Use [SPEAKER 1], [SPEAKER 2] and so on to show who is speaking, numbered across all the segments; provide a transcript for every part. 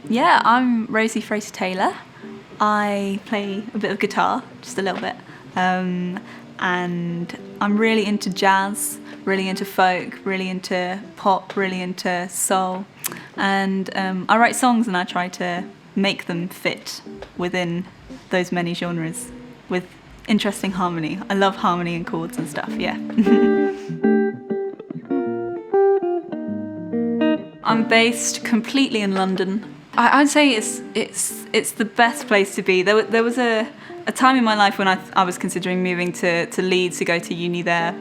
[SPEAKER 1] Yeah, I'm Rosie Frater-Taylor. I play a bit of guitar, just a little bit. And I'm really into jazz, really into folk, really into pop, really into soul. And I write songs and I try to make them fit within those many genres with interesting harmony. I love harmony and chords and stuff, yeah. I'm based completely in London. I'd say it's the best place to be. There was a time in my life when I was considering moving to Leeds to go to uni there,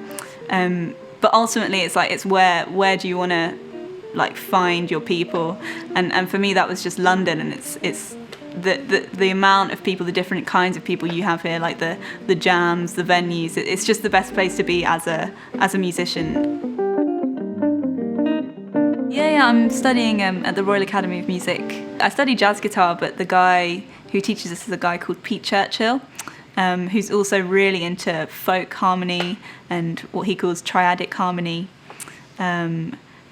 [SPEAKER 1] but ultimately it's where do you want to like find your people, and for me that was just London, and it's the amount of people, the different kinds of people you have here, like the jams, the venues. It's just the best place to be as a musician. Yeah, I'm studying at the Royal Academy of Music. I study jazz guitar, but the guy who teaches us is a guy called Pete Churchill, who's also really into folk harmony and what he calls triadic harmony,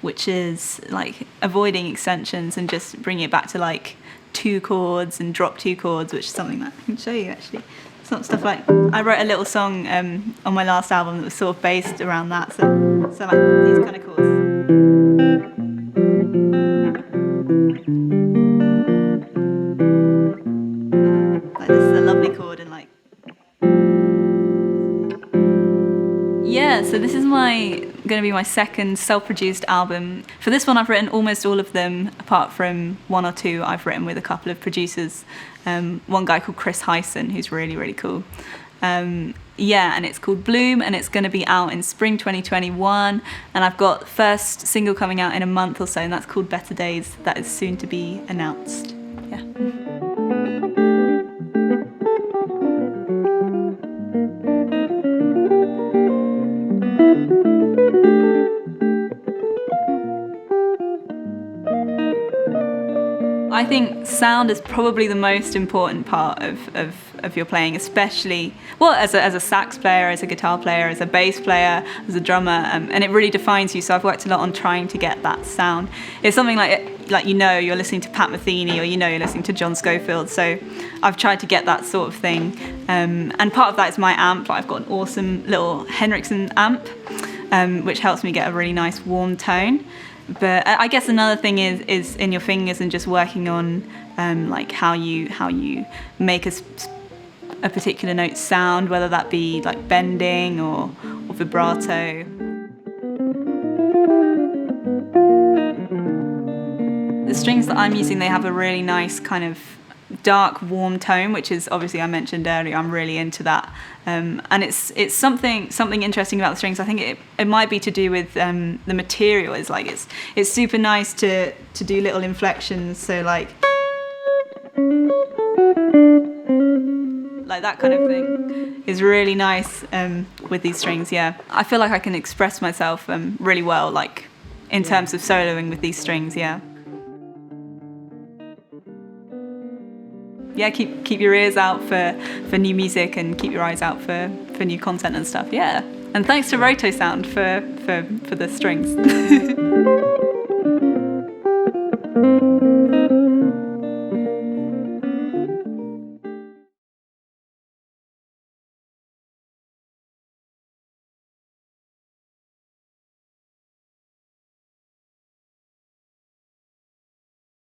[SPEAKER 1] which is like avoiding extensions and just bringing it back to like 2 chords and drop 2 chords, which is something that I can show you actually. Some stuff like, I wrote a little song on my last album that was sort of based around that, so like these kind of chords. Like this is a lovely chord, and like, yeah, so this is going to be my second self-produced album. For this one I've written almost all of them, apart from 1 or 2 I've written with a couple of producers. One guy called Chris Hyson, who's really, really cool. Yeah, and it's called Bloom, and it's going to be out in spring 2021, and I've got the first single coming out in a month or so, and that's called Better Days. That is soon to be announced. Yeah. I think sound is probably the most important part of your playing, especially, well, as a sax player, as a guitar player, as a bass player, as a drummer, and it really defines you. So I've worked a lot on trying to get that sound. It's something like you're listening to Pat Metheny, or you're listening to John Scofield. So I've tried to get that sort of thing, and part of that is my amp. I've got an awesome little Henriksen amp, which helps me get a really nice warm tone. But I guess another thing is in your fingers and just working on like how you make a particular note sound, whether that be like bending or vibrato. The strings that I'm using, they have a really nice kind of dark, warm tone, which is obviously, I mentioned earlier, I'm really into that. And it's something interesting about the strings. I think it might be to do with the material. Is like it's super nice to do little inflections. So like that kind of thing is really nice with these strings. Yeah, I feel like I can express myself really well, like in terms of soloing with these strings. Yeah. Yeah, keep your ears out for new music, and keep your eyes out for new content and stuff. Yeah, and thanks to Rotosound for the strings.